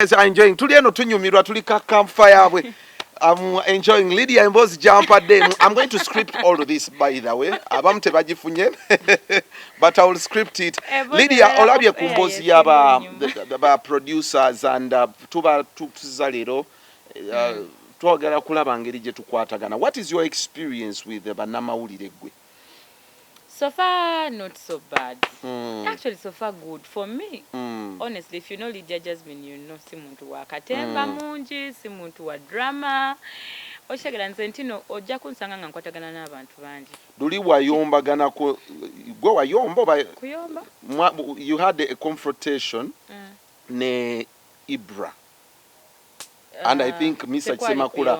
Guys are enjoying. Today no tunyumirwa tuli campfire. I'm enjoying Lydia and boss jump at them. I'm going to script all of this by the way. Abamte bajifunye. But I will script it. Lydia olabye kumbozi yaba producers and tuba tuzalero twagala kulaba ngeri je tukwatagana. What is your experience with the Munnamawulire gwe? So far, not so bad. Actually, so far good for me. Honestly, if you know Lydia Jazmine, you know si muntu wa katemba mungi, si muntu wa drama. Oshagala nsentino ojja kunsanga nga nkwatagana n'abantu bangi. Duli wayombagana ko gwe wayombo ba kuyomba. You had a confrontation ne Ibra. And I think Mr. Semakula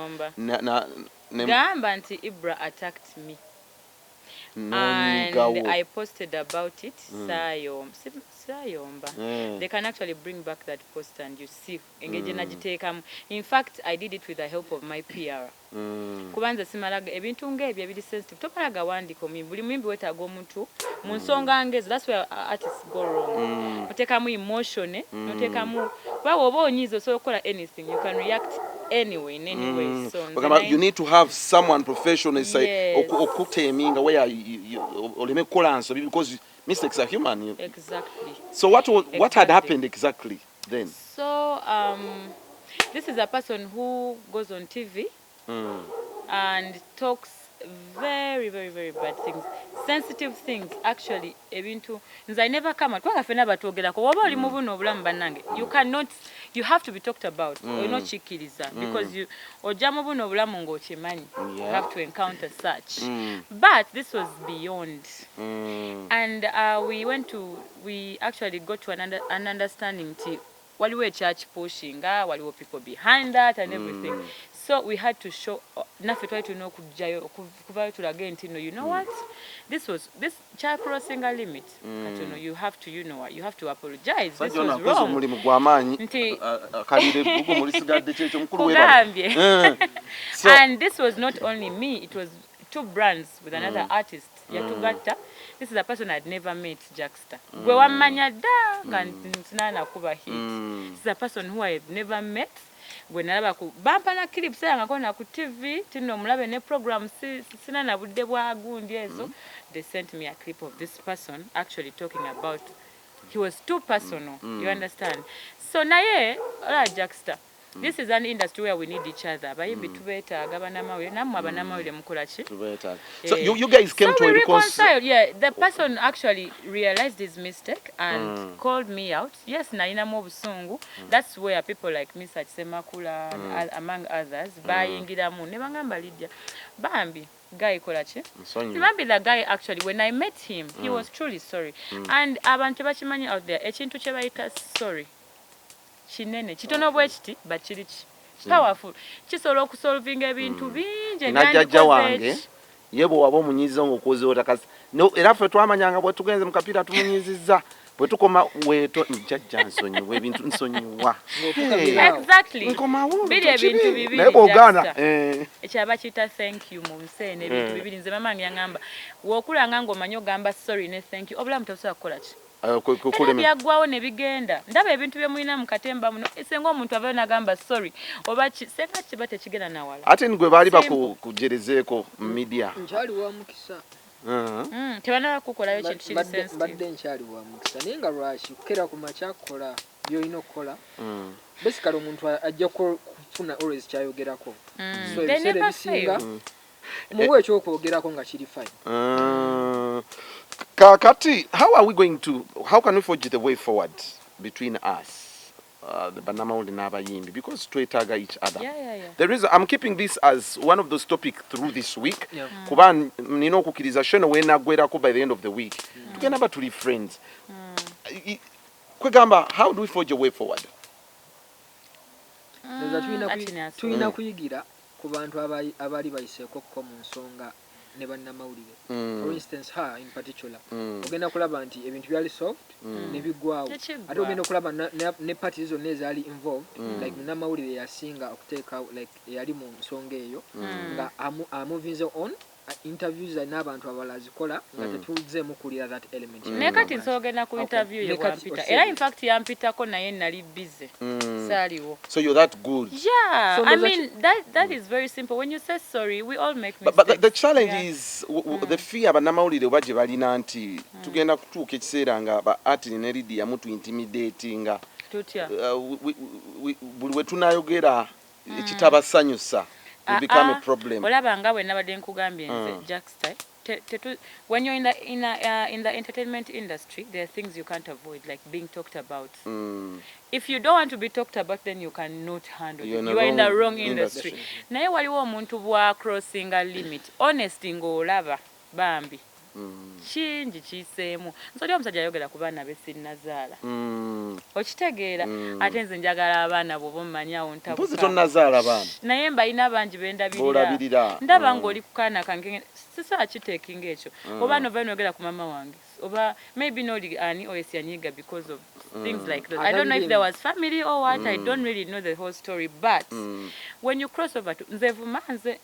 gamba nti Ibra attacked me. And I posted about it. Sayomba. They can actually bring back that post and you see. In fact, I did it with the help of my PR. Kubanza simalaga ebintu ngebye bili sensitive. Topalaga wandiko buli muyimbi wetaaga omuntu mu nsonga ngezi. That's where artists go wrong. Otekamu emotion, otekamu bawo oba onyizo so okola anything. You can react anyway in any way. So you need to have someone professional say okuteminga where you oleme kola answer because mistakes are human. Exactly. So what had happened exactly then? So this is a person who goes on TV and talks very, very, very bad things, sensitive things. Actually, ebintu nza never come out. Kwa fena batogera ko waba oli mubuno obulamu banange. You have to be talked about. Or not chikiriza because you oja mubuno obulamu ngokimanyi. You have to encounter such. But this was beyond. And we actually got to an understanding to waliwo church pushing, waliwo people behind that and everything. So we had to show nafe try to know kuvayo to again you know what, this child crossing a limit. You have to you have to apologize. This was wrong. And this was not only me, it was two brands with another artist. This is a person I'd never met, Jaxta. This is a person who I've never met. When I bump na clip saying I'm going to TV, tino mulabe ne program sina na budde bwa gundi ezo. They sent me a clip of this person actually talking about. He was too personal. You understand? So naye Jaxta. This is an industry where we need each other. Bayimbi tubeta Munnamawulire namwe Munnamawulire mukola ki? So you guys came to a reconciliation. Yeah, the person actually realized his mistake and called me out. Yes, naina mu busungu. That's where people like Mr. Semakula among others bayingiramu ne bangamba Lydia bambi guy kola ki? Remember the guy actually when I met him, he was truly sorry. And abantu bakimanyi out there ekintu kye bayita sorry. Chinene kitono bwekiti but kiri powerful kisobola okusolving ebintu bingi najja wange yebo wabo munyiziza ngokoze otakazi no era fe twamanyanga bwe tugenze mukapira tumunyiziza bwe tukoma weto njajja nsonyi we bintu nsonyiwa exactly bili ebintu bibiri nebo ogana ekyaba kita thank you mu nsene ebintu bibiri nze mama ngamba wokulanga ngomanyo gamba sorry ne thank you obula mutasobola kukola ki byagwawo ne bigenda ndaba ebintu bye mulina mu katemba muno esenga omuntu avayo nagamba sorry oba senga kiba tekigenda nawala ate ngwe baali bakujerezeeko media nkyali wa mukisa tebanaba kukolayo kintu kiri sensitive badde nkyali wa mukisa naye nga lwaki kukera ku makyakola byolina okukola basically omuntu ajja kufuna always kyayogerako so ebiseera ebisinga muwe ekyokwogerako nga kiri fine. Kakati, how can we forge the way forward between us, the Munnamawulire n'abayimbi, because twetaaga each other. I'm keeping this as one of those topics through this week. Kuba nina okukkiriza shono wenagwerako by the end of the week. Tugenda ba tuli friends. Kwegamba, how do we forge a way forward? Tulina kuyigira ku bantu abali bayiseeko ko mu nsonga ne Munnamawulire. For instance, her in particular. Ogenda kulaba nti ebintu byali soft ne bigwawo. Ate ogenda kulaba ne parties zonna ezaali involved like Munnamawulire yasinga okuteeka like yali mu nsonga eyo nga amovinze on interviews n'abantu abalala zikola nga tetuzeemu kulira that element. Ne kati nsogenda ku interview ye wampita. Era in fact yampitako naye nali busy. saliwo. So you're that good. Yeah, So I mean that is very simple. When you say sorry, we all make mistakes. But the challenge is the fear Munnamawulire oba gye balina nti tugenda kutuuka ekiseera nga ba Artin ne Lydia mutu intimidatinga. Tutya. Buli we tunayogera ekitabasanyusa will become a problem. Olaba nga bwe nabadde nkugambye nze Jaxta. When you're in the entertainment industry, there are things you can't avoid, like being talked about. If you don't want to be talked about, then you cannot handle it. You are in the wrong industry. Naye waliwo omuntu bwa crossing a limit. Honesty ng'olaba bambi. Kingi kiseemu. Nsoli omusajja ayogera ku baana be sinnazaala. Okitegeera ate nze njagala abaana bwo bomanyawo ntabuka. Mpozi tonnazaala baana. Naye mbalina bangi bendabirira. Ndaba ng'oli ku kaana kange sisa akiteekinga ekyo. Oba nova n'oyogera ku mama wange. Oba maybe noli ani oyesi yanyiga because of things like that. I don't know if there was family or what. I don't really know the whole story. But when you cross over to nze vumanze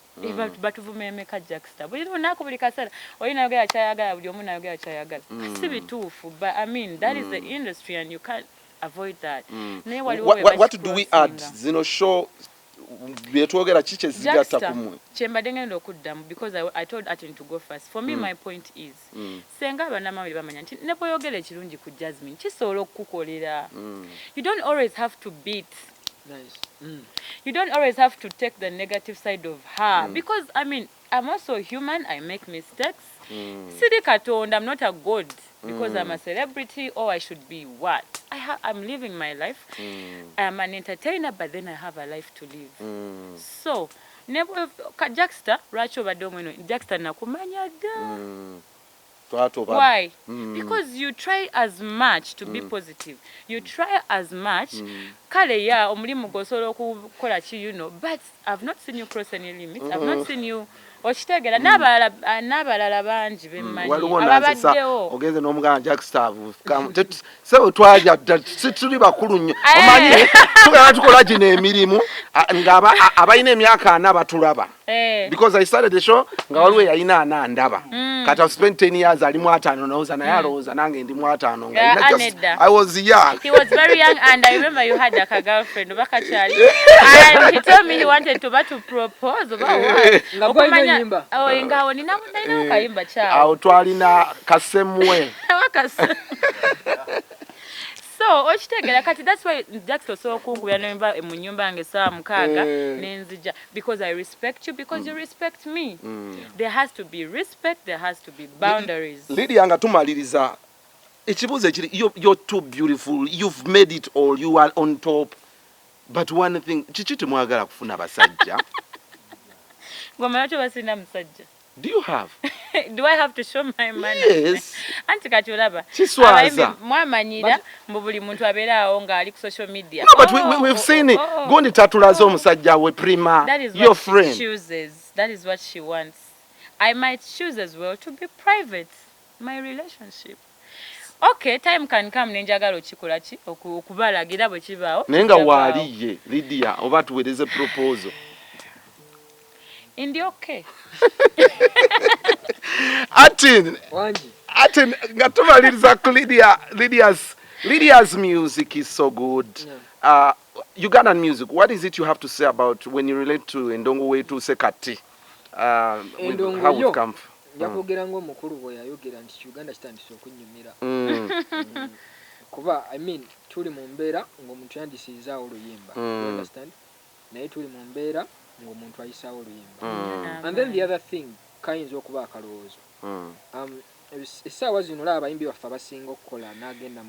batuvuma emeka Jaxta. Buli lunaku buli kaseera olina yogera kyayagala buli omu nayogera kyayagala. Si bituufu. But I mean that is the industry and you can't avoid that. What do we add? Zino show byetwogera kiki ezigatta kumwe. Kyembadde ngenda okuddamu because I told Artin to go first. For me my point is senga Munnamawulire bamanya nti ne bw'oyogera ekirungi ku Jazmine kisobola okukukolera. You don't always have to beat. Nice. You don't always have to take the negative side of her because I mean I'm also human. I make mistakes. Sidi Katonda, I'm not a god because I'm a celebrity or I should be what? I'm living my life. I'm an entertainer, but then I have a life to live. So, never Jaxta, Racho Badomino, Jaxta nakumanya da. Why? Because you try as much to be positive. You try as much. Kale ya omulimu gosolo kukola ki you know, but I've not seen you cross any limits. I've not seen you okitegera n'abalala bangi bemmanyi ababaddewo ogenze n'omugana Jaxta sebo twaja tuli bakulu nnyo omanyi tugenda tukola gino emirimu nga abalina emyaka 4 batulaba because I started the show nga waliwo yalina 4 ndaba kati I've spent 10 years ali mu 5 nawuza naye alowooza nange ndi mu 5 nga I was young. He was very young and I remember you had like a girlfriend bakakyali and he told me he wanted to propose okumanya ngawo nina kayimba kyawo awo twalina kasemwe so okitegera kati that's why Jaxta so kungubya nemba mu nyumba yange saa 6 nenzija because I respect you because you respect me. There has to be respect, there has to be boundaries. Lydia nga tumaliriza ekibuzo ekiri you're too beautiful, you've made it all, you are on top, but one thing kiki temwagala kufuna basajja ngoma yacho basina musajja. Do you have? Do I have to show my money? Yes. Anti kati olaba. Kiswaza. Mwamanyira mbu buli muntu abeerawo nga ali ku social media. No, but we've seen it. Gondi tatulazo omusajja we prima. Your friend. She chooses. That is what she wants. I might choose as well to be private. My relationship. Okay, time can come nenjagala okikola ki okubalagira bwe kibaawo. Nenga waliye Lydia oba tuwereze proposal. Indi okay. Artin nga tumaliriza ku Lydia's music is so good. Ugandan music, what is it you have to say about when you relate to Endongo wetu sekati? How it come? Yakogera ngo mukuru bwe yayogera nti Uganda kitandise okunyumira. Kuba I mean tuli mu mbeera ng'omuntu yandisiza oluyimba. You understand? Naye tuli mu mbeera ng'omuntu ayisaawo oluyimba. And then the other thing kayinza okuba akalowoozo. Essaawa zino olaba abayimbi baffe abasinga okukola n'agenda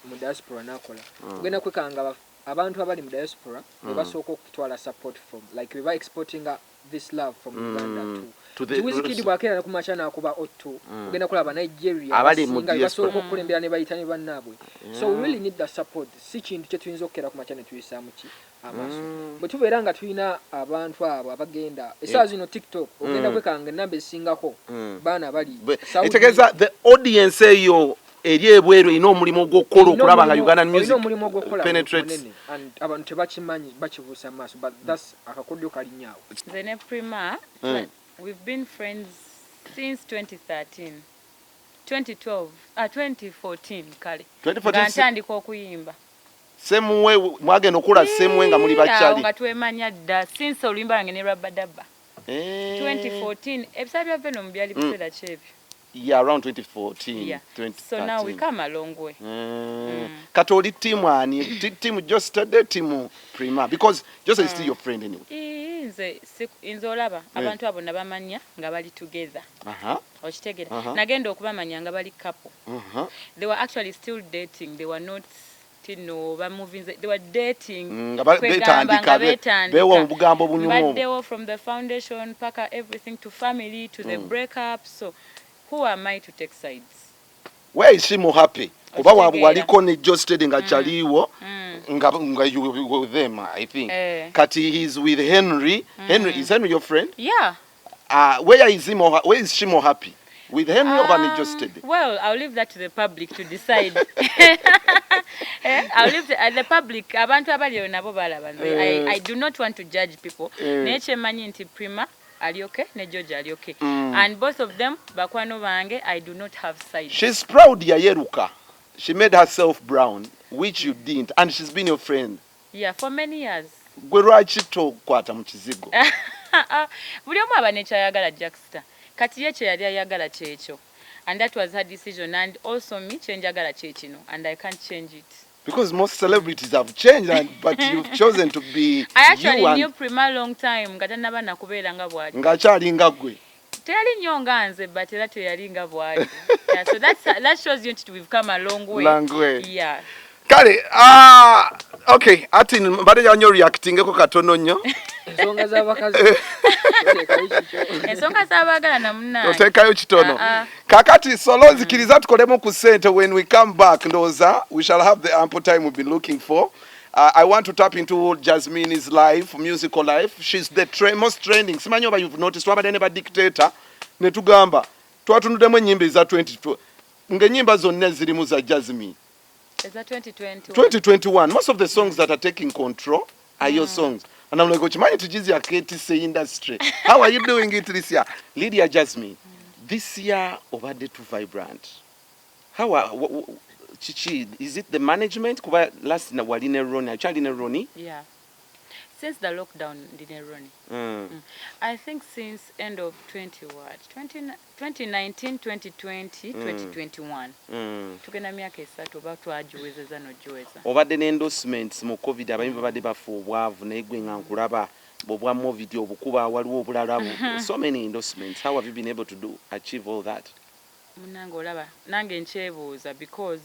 mu diaspora n'akola. Ogenda kwekanga abantu abali mu diaspora ne basooka okutwala support from like we were exporting this love from Uganda to the Wizkid bwakera ku machana akuba otto ogenda kulaba Nigeria abasinga basooka okukulembera ne bayita ne bannaabwe. So we really need that support. Si kintu kye tuyinza okukera ku machana tuyisaamu ki amaaso bwe tubeera nga tulina abantu abo abagenda essaawa zino TikTok ogenda kwekanga enamba esingako baana bali etegeeza the audience eyo eri ebweru ina omulimu gw'okukola okulaba nga Ugandan music penetrates and abantu tebakimanyi bakibuusa maaso but that's akakodyo kalinyaawo. Nze ne Prima we've been friends since 2013 2014 kale nga ntandika okuyimba Semwe mwagenda okula semwe nga muli bachali. Nga twemanya dda since oluyimba lwange ne Rabadaba. 2014 ebisaala bya Venom byali biseera kyebyo. Yeah, around 2014. Yeah. 2013. So now we come a long way. Katoli team ani team just started team Prima because just is still your friend anyway. Inze olaba abantu abo nabamanya nga bali together. Okitegera. Nagenda okubamanya nga bali couple. They were actually still dating. They were not they were dating. But they were from the foundation, paka everything to family to the breakup. So who am I to take sides? Where is she more happy? Kuba waliko ne just trading achaliwo nga you with them I think. Kati he's with Henry. Is Henry your friend? Yeah. Where is she more happy? With Henry or ni just trading? Well, I'll leave that to the public to decide. I'll leave the public abantu abali nabo balaba. I do not want to judge people. Neche manyi nti Prima ali okay ne George ali okay. And both of them bakwano bange I do not have sides. She's proud ya Yeruka. She made herself brown, which you didn't, and she's been your friend. Yeah, for many years. Gwe lwaki tokwata mu kizigo? Buli omu aba nekyayagala Jaxta. Kati ye kye yali ayagala kyekyo. And that was her decision. And also me kyenjagala kyekino. And I can't change it. Because most celebrities have changed, but you've chosen to be I actually knew Prima long time. Nga naba nakubeera nga bwali. Nga kyali nga gwe. Teyali nnyo nga nze, but era teyali nga bwali. Yeah, so that shows you that we've come a long way. Long way. Yeah. Kale, okay, Artin, mbade yanyo reactingeko katono nnyo. Ensonga z'abakazi. Ensonga z'abaagala na munnaye. Otekayo kitono. Kakati solo nzikiriza tukolemu ku sente when we come back ndoza we shall have the ample time we've been looking for. I want to tap into Jazmine's life, musical life. She's the most trending. Simanyi oba you've noticed wabadde ne ba dictator ne tugamba twatunudemu ennyimba za 22 ng'ennyimba zonna zirimu za Jazmine. Is that 2021? 2021. Most of the songs that are taking control are your songs. And I'm like, Ochimanyi tujizi ya KTC industry. How are you doing it this year? Lydia Jazmine, this year obadde too vibrant. How are, Chichi, is it the management? Kuba last na waline Roni, actually Roni? Yeah. Since the lockdown, I think since end of 2019, 2020, 2021. Tugenda myaka esatu oba twajiwezeza nojiweza. Obadde ne endorsements mu COVID abayimbi babadde bafa obwavu naye gwe nga nkulaba bw'obwamu video obukuba waliwo obulala so many endorsements. How have you been able to achieve all that? Munange olaba nange nkyebuuza because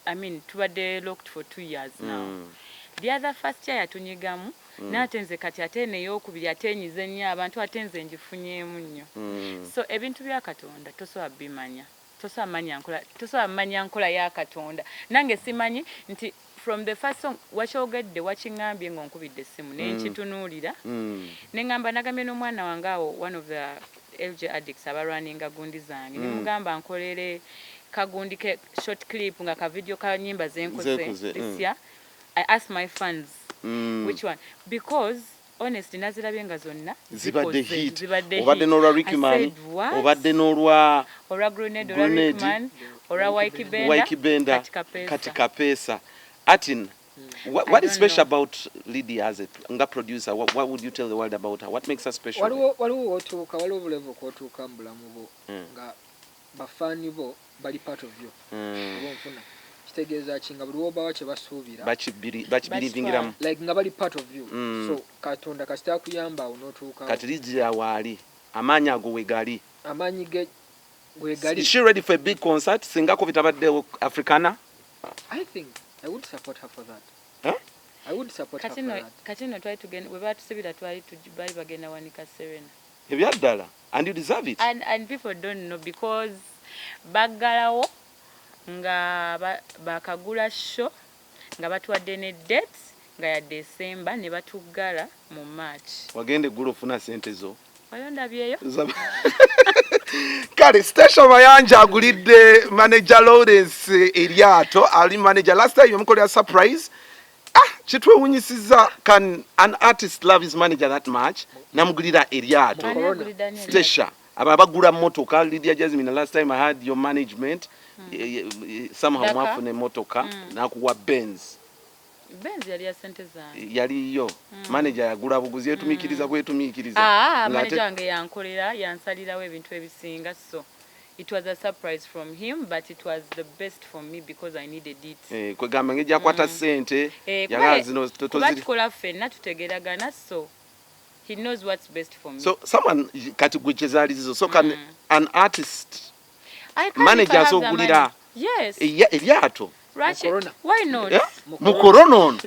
I mean tubadde locked for 2 years now. The other first year yatunyigamu n'atenze kati ate n'eyokubiri atenyize nnyo abantu atenze njifunyeemu nnyo. So ebintu bya Katonda tosobola bimanya. Tosobola manya nkola ya Katonda. Nange simanyi nti from the first song wakyogedde wakiŋŋambye ng'onkubidde essimu ne nkitunuulira. Ne ŋŋamba nagambye n'omwana wange awo one of the LG addicts abalwaninga gundi zange. Ne mugamba nkolere kagundi ke short clip nga ka video ka nnyimba zenkoze this year. I asked my fans which one because honestly nazirabye nga zonna zibadde hit obadde n'olwa Ricky Man obadde n'olwa Grenade olwa Ricky Man olwa Waikibenda kati Kapesa. Artin, what is special about Lydia as a producer? What would you tell the world about her? What makes her special? Waliwo otuuka waliwo obulevu kwotuuka mu bulamu bwo nga bafaani bo bali part of you oba nfuna kitegeeza ki nga buli wobawa kye basuubira bakibiriingiramu like nga bali part of you. So Katonda kasita akuyamba awo n'otuuka kati Lydia waali amaanyi ago wegali amaanyi ge wegali. Is she ready for a big concert singako bitabadde Africana? I think I would support her for that. I would support her for that. Kati no twali tugenda we batusibira twali bali bagenda wanika Serena. Ebyaddala and you deserve it. And people don't know because baggalawo nga bakagula show nga batuwadde ne date nga ya December ne batugala mu March. Wagende gulu ofuna sente zo. Wayonda byeyo. Kale station mayanja agulidde manager Lawrence eryato ali manager last time yamukolera surprise. Kitwewunyisiza, can an artist love his manager that much? Namugulira eryato. Station abagula motoka. Lydia Jazmine, last time I had your management somehow mwafune motoka nakuwa Benz. Benz yali ya sente zange. Yaliyo. Manager yagula buguzi yetumikiriza bwetumikiriza. Manager wange yankolera yansalirawo ebintu ebisinga so. It was a surprise from him, but it was the best for me because I needed it. Kwegamba ngeja kwata sente yala zino toziri. Kola fenna tutegeragana so he knows what's best for me. So someone kati gwechezali zizo so can an artist manager so gulira. Yes. Elyato. Why not? Mu corona ono.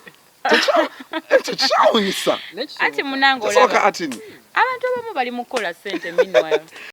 Techawunyisa. Ati munango olaba. Soka Artin. Abantu abamu bali mukola sente meanwhile.